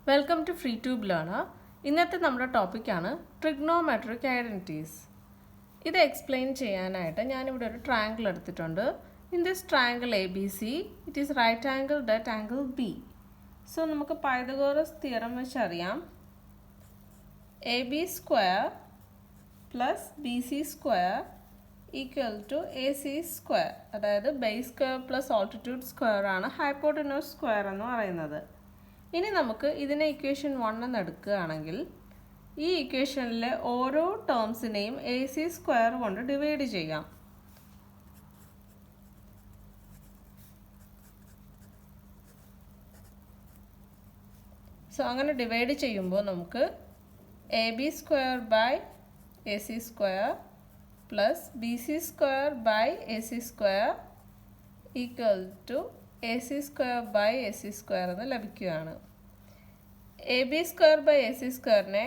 Welcome to free tube learner. ഇന്നത്തെ നമ്മുടെ ടോപ്പിക്കാണ് ട്രിഗ്നോമെട്രിക് ഐഡൻറ്റിറ്റീസ്. ഇത് എക്സ്പ്ലെയിൻ ചെയ്യാനായിട്ട് ഞാനിവിടെ ഒരു ട്രയാങ്കിൾ എടുത്തിട്ടുണ്ട്. In this triangle A B C it is right angled at angle B. So നമുക്ക് പൈതഗോറസ് തിയറം വെച്ചറിയാം, A B square plus B C square equal to A C square. അതായത് base square plus altitude square ആണ് hypotenuse square എന്ന് പറയുന്നത്. ഇനി നമുക്ക് ഇതിനെ equation 1 എന്ന് എടുക്കുകയാണെങ്കിൽ ഈ ഇക്വേഷനിലെ ഓരോ ടേംസിനെയും എ സി സ്ക്വയർ കൊണ്ട് ഡിവൈഡ് ചെയ്യാം. സോ അങ്ങനെ ഡിവൈഡ് ചെയ്യുമ്പോൾ നമുക്ക് A B square by A C square plus B C square by A C square equal to A C square by A C square എന്ന് ലഭിക്കുകയാണ്. A B square by A C സ്ക്വയറിനെ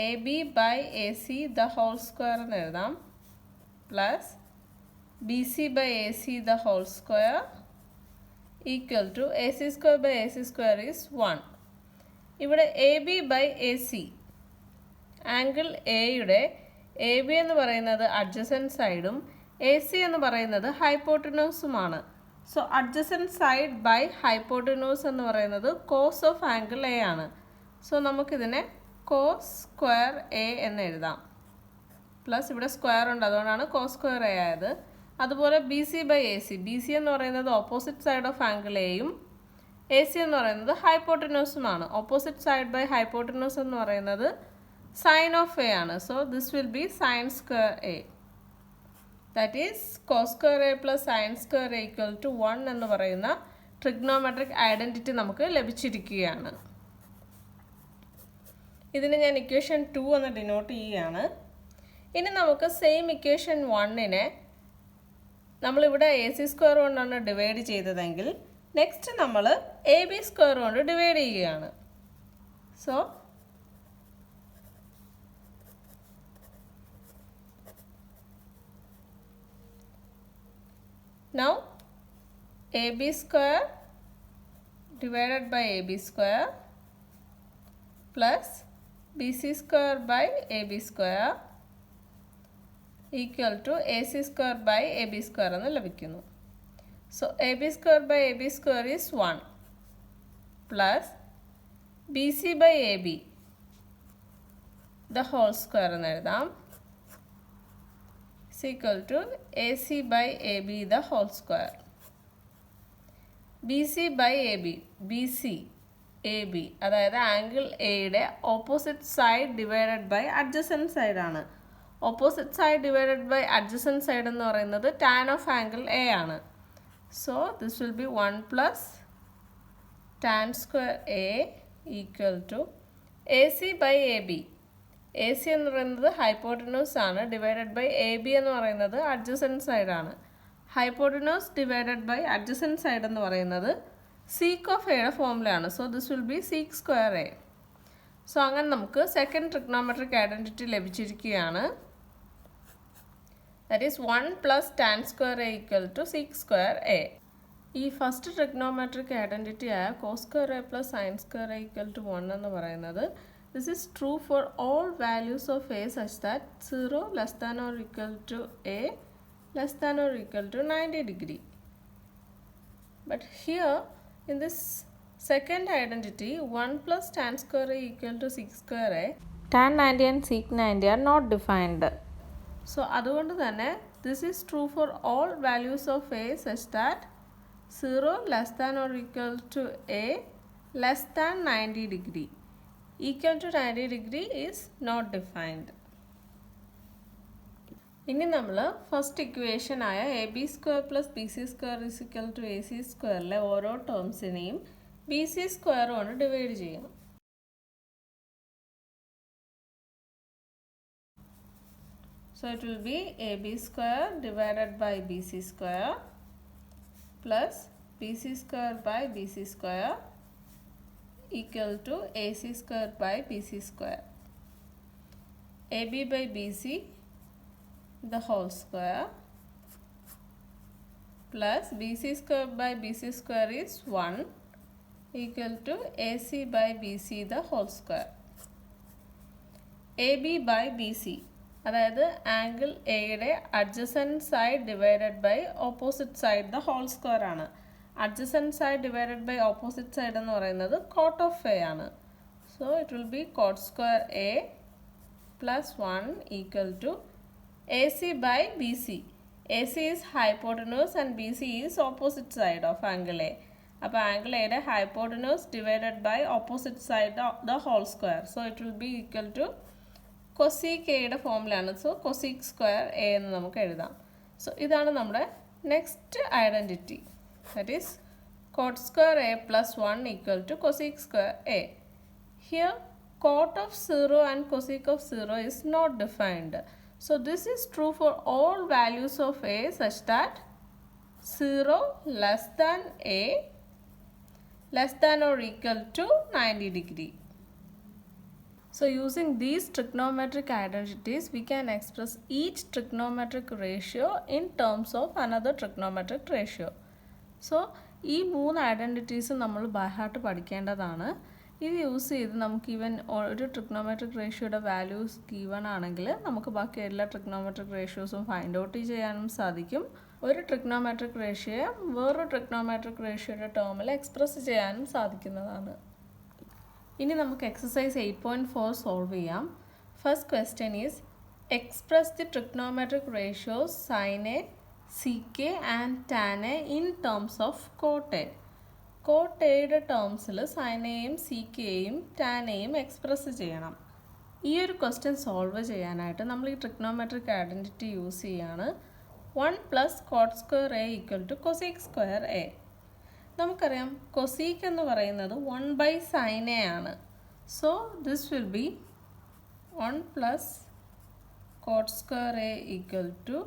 A B by A C the whole square എന്ന് എഴുതാം, plus B C by A C the whole square equal to A C square by A C square is 1. ഇവിടെ A B by A C angle എയുടെ A B എന്ന് പറയുന്നത് adjacent സൈഡും A C എന്ന് പറയുന്നത് ഹൈപ്പോട്ടനൂസുമാണ്. So adjacent side by hypotenuse എന്ന് പറയുന്നത് കോസ് ഓഫ് ആംഗിൾ എ ആണ്. സോ നമുക്കിതിനെ കോസ് സ്ക്വയർ എ എന്ന് എഴുതാം, പ്ലസ് ഇവിടെ സ്ക്വയർ ഉണ്ട്, അതുകൊണ്ടാണ് കോസ് സ്ക്വയർ എ ആയത്. അതുപോലെ B C by A C, B C എന്ന് പറയുന്നത് ഓപ്പോസിറ്റ് സൈഡ് ഓഫ് ആംഗിൾ എയും എ സി എന്ന് പറയുന്നത് ഹൈപ്പോട്ടനൂസുമാണ്. ഓപ്പോസിറ്റ് സൈഡ് ബൈ ഹൈപ്പോട്ടനൂസ് എന്ന് പറയുന്നത് സൈൻ ഓഫ് എ ആണ്. So this will be sine square A. That is cos square A plus sine square A equal to 1 എന്ന് പറയുന്ന trigonometric identity നമുക്ക് ലഭിച്ചിരിക്കുകയാണ്. ഇതിന് ഞാൻ ഇക്വേഷൻ 2 എന്ന് ഡിനോട്ട് ചെയ്യുകയാണ്. ഇനി നമുക്ക് സെയിം ഇക്വേഷൻ 1നെ നമ്മളിവിടെ എ സി സ്ക്വയർ കൊണ്ടാണ് ഡിവൈഡ് ചെയ്തതെങ്കിൽ നെക്സ്റ്റ് നമ്മൾ എ ബി സ്ക്വയർ കൊണ്ട് ഡിവൈഡ് ചെയ്യുകയാണ്. So now ab square divided by ab square plus bc square by ab square equal to ac square by ab square എന്ന് ലഭിക്കുന്നു. So ab square by ab square is 1 plus bc by ab the whole square എന്ന് എഴുതാം is equal to AC by AB the whole square. BC by AB, BC AB അതായത് angle എയുടെ opposite side divided by adjacent side ആണ്. Opposite side divided by adjacent side എന്ന് പറയുന്നത് tan of angle A ആണ്. So this will be 1 plus tan square A equal to A C by A B. A C എന്ന് പറയുന്നത് hypotenuse ആണ്, divided by A B എന്ന് പറയുന്നത് adjacent സൈഡാണ്. Hypotenuse divided by adjacent side എന്ന് പറയുന്നത് sec of എയുടെ ഫോമുലയാണ്. So this will be sec square A. So അങ്ങനെ നമുക്ക് സെക്കൻഡ് ട്രിഗ്നോമെട്രിക് ഐഡൻറ്റിറ്റി ലഭിച്ചിരിക്കുകയാണ്. That is 1 plus tan square A equal to sec square A. ഈ ഫസ്റ്റ് ട്രിഗ്നോമെട്രിക് ഐഡൻറ്റിറ്റി ആയ cos square A plus sine square A equal to 1 എന്ന് പറയുന്നത് this is true for all values of a such that 0 less than or equal to a less than or equal to 90 degree. But here in this second identity 1 plus tan square a equal to sec square a, tan 90 and sec 90 are not defined. So അതുകൊണ്ട് തന്നെ this is true for all values of a such that 0 less than or equal to a less than 90 degree. Equal to 90 degree is not defined. ഇനി നമ്മൾ first equation ആയ A B square plus B C square is equal to A C സ്ക്വയറിലെ ഓരോ ടേംസിനെയും B C square കൊണ്ട് divide ചെയ്യണം. So it will be ab square divided by bc square plus bc square by bc square equal to AC square by BC square. AB by BC the whole square plus BC square by BC square is 1 equal to AC by BC the whole square. AB by BC അതായത് angle എയുടെ adjacent side divided by opposite side the whole square ആണ്. Adjacent side divided by opposite side എന്ന് പറയുന്നത് cot of A ആണ്. So it will be cot square A plus 1 equal to A C by B C. A C is hypotenuse and B C is opposite side of angle A. അപ്പോൾ angle എയുടെ hypotenuse divided by opposite side the whole square. So it will be equal to cosec എയുടെ ഫോമിലാണ്. So cosec square A എന്ന് നമുക്ക് എഴുതാം. So ഇതാണ് നമ്മുടെ next identity. That is cot square A plus 1 equal to cosec square A. Here cot of 0 and cosec of 0 is not defined. So this is true for all values of a such that 0 less than a less than or equal to 90 degree. So using these trigonometric identities, we can express each trigonometric ratio in terms of another trigonometric ratio. So ഈ 3 identities നമ്മൾ by heart പഠിക്കേണ്ടതാണ്. ഇത് use ചെയ്ത് നമുക്ക് even ഒരു trigonometric റേഷ്യോയുടെ values given ആണെങ്കിൽ നമുക്ക് ബാക്കി എല്ലാ ട്രിഗ്നോമെട്രിക് റേഷ്യോസും ഫൈൻഡ് ഔട്ട് ചെയ്യാനും സാധിക്കും. ഒരു ട്രിഗ്നോമെട്രിക് റേഷ്യോയെ വേറൊരു ട്രിഗ്നോമെട്രിക് റേഷ്യോയുടെ ടേമിൽ എക്സ്പ്രസ് ചെയ്യാനും സാധിക്കുന്നതാണ്. ഇനി നമുക്ക് എക്സസൈസ് 8.4 സോൾവ് ചെയ്യാം. First question is express the trigonometric ratios sine A, sec and tan A in terms of cot A. Cot എയുടെ ടേംസിൽ സൈനയെയും സീക്കയെയും ടാനെയും എക്സ്പ്രസ് ചെയ്യണം. ഈ ഒരു ക്വസ്റ്റ്യൻ സോൾവ് ചെയ്യാനായിട്ട് നമ്മൾ ഈ ട്രിഗ്നോമെട്രിക് ഐഡൻറ്റിറ്റി യൂസ് ചെയ്യാണ്. 1 plus cot square A equal to cosec square A. നമുക്കറിയാം കൊസീക് എന്ന് പറയുന്നത് 1 ബൈ സൈൻ എ ആണ്. So this will be 1 plus cot square A equal to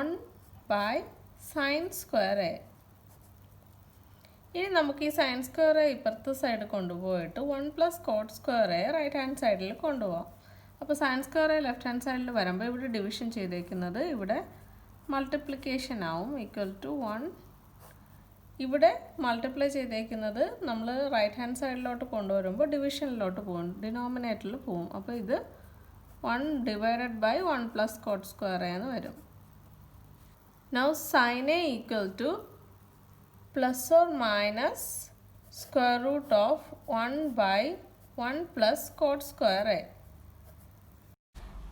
1 by sine square A. ഇനി നമുക്ക് ഈ സൈൻ സ്ക്വയർ എ ഇപ്പുറത്തെ side കൊണ്ടുപോയിട്ട് 1 plus cot square A right hand സൈഡിൽ കൊണ്ടുപോകാം. അപ്പോൾ sine square A left hand സൈഡിൽ വരുമ്പോൾ ഇവിടെ ഡിവിഷൻ ചെയ്തേക്കുന്നത് ഇവിടെ മൾട്ടിപ്ലിക്കേഷൻ ആവും ഈക്വൽ ടു 1. ഇവിടെ മൾട്ടിപ്ലൈ ചെയ്തേക്കുന്നത് നമ്മൾ റൈറ്റ് ഹാൻഡ് സൈഡിലോട്ട് കൊണ്ടുവരുമ്പോൾ ഡിവിഷനിലോട്ട് പോകും, ഡിനോമിനേറ്ററിൽ പോകും. അപ്പോൾ ഇത് 1 divided by 1 plus cot square A എന്ന് വരും. Now sine A equal to plus or minus square root of 1 by 1 plus cot square A.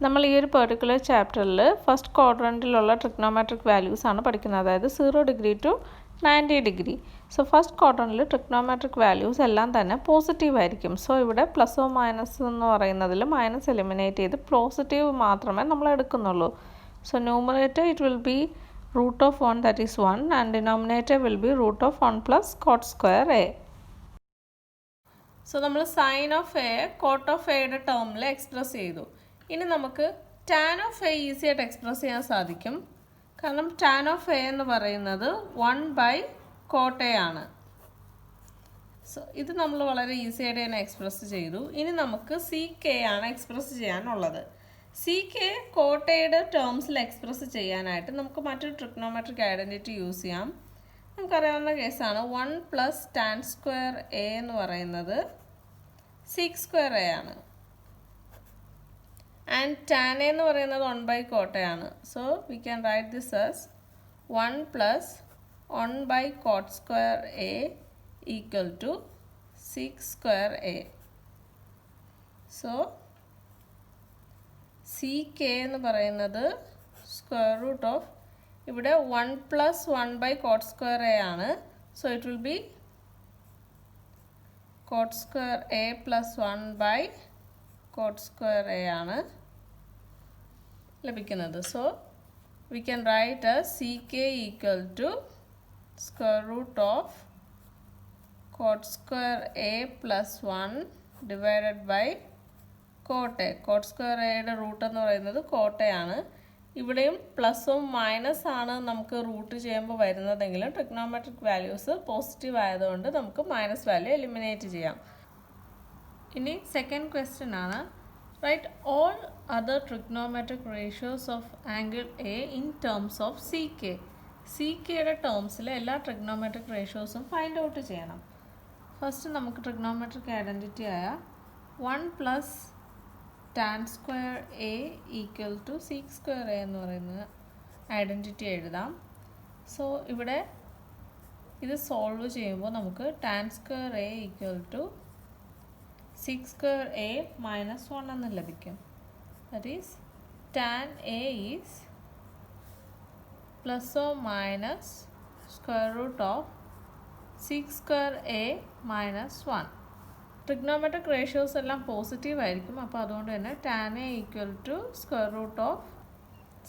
നമ്മൾ ഈ ഒരു പെർട്ടിക്കുലർ ചാപ്റ്ററിൽ ഫസ്റ്റ് ക്വാഡ്രൻറ്റിലുള്ള ട്രിഗ്നോമെട്രിക് വാല്യൂസ് ആണ് പഠിക്കുന്നത്, അതായത് 0 degree to 90 degree. So first ക്വാഡ്രൻറ്റിൽ ട്രിഗ്നോമെട്രിക് വാല്യൂസ് എല്ലാം തന്നെ പോസിറ്റീവ് ആയിരിക്കും. സോ ഇവിടെ പ്ലസോ മൈനസ് എന്ന് പറയുന്നതിൽ മൈനസ് എലിമിനേറ്റ് ചെയ്ത് പോസിറ്റീവ് മാത്രമേ നമ്മൾ എടുക്കുന്നുള്ളൂ. So numerator it will B root of 1 that is 1 and denominator will be root of 1 plus cot square a. So നമ്മൾ sin of a cot of a യുടെ ടേമിൽ എക്സ്പ്രസ് ചെയ്തു. ഇനി നമുക്ക് tan of a ഈസി ആയിട്ട് express ചെയ്യാൻ സാധിക്കും. കാരണം tan of a എന്ന് പറയുന്നത് 1 ബൈ cot a ആണ്. സോ ഇത് നമ്മൾ വളരെ ഈസി ആയിട്ട് തന്നെ എക്സ്പ്രസ് ചെയ്തു. ഇനി നമുക്ക് sec ആണ് എക്സ്പ്രസ് ചെയ്യാനുള്ളത്. സീക്ക് കോട്ടയുടെ ടേംസിൽ എക്സ്പ്രസ് ചെയ്യാനായിട്ട് നമുക്ക് മറ്റൊരു ട്രിഗ്നോമെട്രിക് ഐഡൻറ്റിറ്റി യൂസ് ചെയ്യാം. നമുക്കറിയാവുന്ന കേസാണ് 1 പ്ലസ് ടാൻ സ്ക്വയർ എ എന്ന് പറയുന്നത് സീക്ക് സ്ക്വയർ എ ആണ്. ആൻഡ് ടാൻ എ എന്ന് പറയുന്നത് 1 ബൈ കോട്ടയാണ്. So we can write this as 1 plus 1 by cot square A equal to sec square A. So sec എന്ന് പറയുന്നത് സ്ക്വയർ റൂട്ട് ഓഫ് ഇവിടെ 1 plus 1 by cot square A ആണ്. So it will be cot square A plus 1 by cot square A ആണ് ലഭിക്കുന്നത്. So we can right C K equal to square root of cot square A plus 1 divided by cot A. Cot square എയുടെ root എന്ന് പറയുന്നത് കോട്ടയാണ്. ഇവിടെയും പ്ലസും minus ആണ് നമുക്ക് റൂട്ട് ചെയ്യുമ്പോൾ വരുന്നതെങ്കിലും ട്രിഗ്നോമെട്രിക് വാല്യൂസ് പോസിറ്റീവ് ആയതുകൊണ്ട് നമുക്ക് മൈനസ് വാല്യൂ എലിമിനേറ്റ് ചെയ്യാം. ഇനി സെക്കൻഡ് ക്വസ്റ്റ്യൻ ആണ് write all other trigonometric ratios of angle A in terms of sec. സി കെയുടെ ടേംസിൽ എല്ലാ ട്രിഗ്നോമെട്രിക് റേഷ്യോസും ഫൈൻഡ് ഔട്ട് ചെയ്യണം. ഫസ്റ്റ് നമുക്ക് ട്രിഗ്നോമെട്രിക് ഐഡൻറ്റിറ്റി ആയ 1 plus tan square A equal to sec square A എന്ന് പറയുന്ന ഐഡൻറ്റിറ്റി എഴുതാം. സോ ഇവിടെ ഇത് സോൾവ് ചെയ്യുമ്പോൾ നമുക്ക് tan square A equal to sec square A minus 1 എന്ന് ലഭിക്കും. That is tan A is plus or minus square root of sec square A minus 1. Trigonometric ratios എല്ലാം പോസിറ്റീവ് ആയിരിക്കും. അപ്പോൾ അതുകൊണ്ട് തന്നെ tan A equal to square root of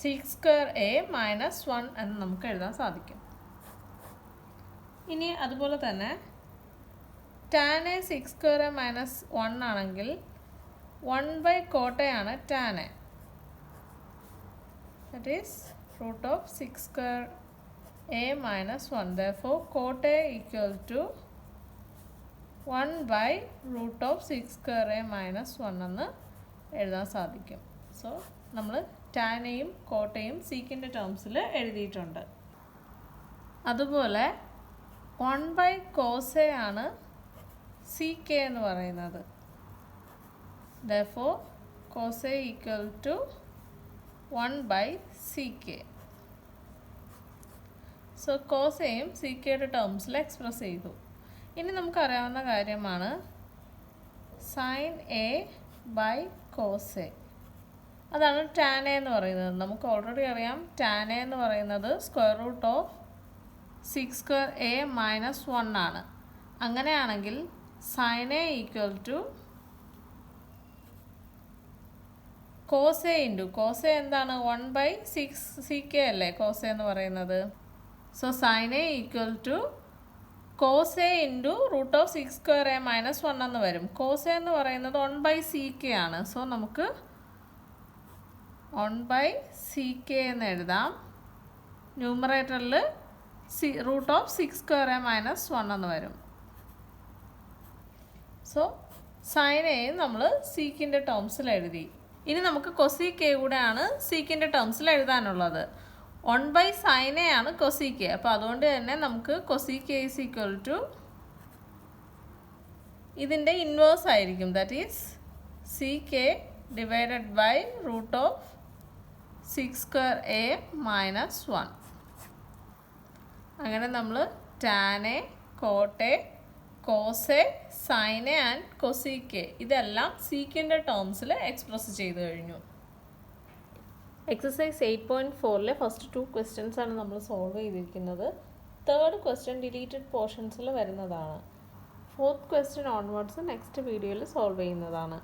sec square A minus 1 എന്ന് നമുക്ക് എഴുതാൻ സാധിക്കും. ഇനി അതുപോലെ തന്നെ tan A sec square A minus 1 ആണെങ്കിൽ 1 കോട്ടയാണ് tan A. That is root of sec square A minus 1. Therefore cot A equal to 1 root of sec square A minus 1 എന്ന് എഴുതാൻ സാധിക്കും. സോ നമ്മൾ ടാനെയും കോട്ടയും സീക്കിൻ്റെ ടേംസിൽ എഴുതിയിട്ടുണ്ട്. അതുപോലെ 1 cos A ആണ് സീക്ക് എ എന്ന് പറയുന്നത്. Therefore cos A equal to 1 sec A. So cos എയും സി കെയുടെ ടേംസിൽ എക്സ്പ്രസ് ചെയ്തു. ഇനി നമുക്കറിയാവുന്ന കാര്യമാണ് sine A by cos A. അതാണ് ടാൻ എ എന്ന് പറയുന്നത്. നമുക്ക് ഓൾറെഡി അറിയാം ടാൻ എ എന്ന് പറയുന്നത് square root of sec square A minus 1 ആണ്. അങ്ങനെയാണെങ്കിൽ sine A equal to cos A into cos A എന്താണ് 1/6 സി കെ അല്ലേ കോസ് എ എന്ന് പറയുന്നത്. So sine A equal to cos A into root of sec square A minus 1 എന്ന് വരും. Cos A എന്ന് പറയുന്നത് 1/sec ആണ്. സോ നമുക്ക് 1/sec എന്ന് എഴുതാം. ന്യൂമറേറ്ററിൽ root of sec square A minus 1 എന്ന് വരും. സോ സൈൻ എയും നമ്മൾ സീക്കിൻ്റെ ടേംസിൽ എഴുതി. ഇനി നമുക്ക് കൊസീക്ക് എ കൂടെയാണ് സീക്കിൻ്റെ ടേംസിൽ എഴുതാനുള്ളത്. 1/sin A ആണ് കൊസീക്ക് എ. അപ്പോൾ അതുകൊണ്ട് തന്നെ നമുക്ക് cosec A is equal to ഇതിൻ്റെ ഇൻവേഴ്സ് ആയിരിക്കും. That is sec A divided by root of sec square A minus 1. അങ്ങനെ നമ്മൾ tan A, cot A, cos A, sine A and cosec A ഇതെല്ലാം സീക്കിൻ്റെ ടേംസിൽ എക്സ്പ്രസ് ചെയ്ത് കഴിഞ്ഞു. എക്സസൈസ് 8.4 ഫസ്റ്റ് 2 ക്വസ്റ്റ്യൻസ് ആണ് നമ്മൾ സോൾവ് ചെയ്തിരിക്കുന്നത്. തേർഡ് ക്വസ്റ്റ്യൻ ഡിലീറ്റഡ് പോർഷൻസിൽ വരുന്നതാണ്. ഫോർത്ത് ക്വസ്റ്റ്യൻ ഓൺവേർഡ്സ് നെക്സ്റ്റ് വീഡിയോയിൽ സോൾവ് ചെയ്യുന്നതാണ്.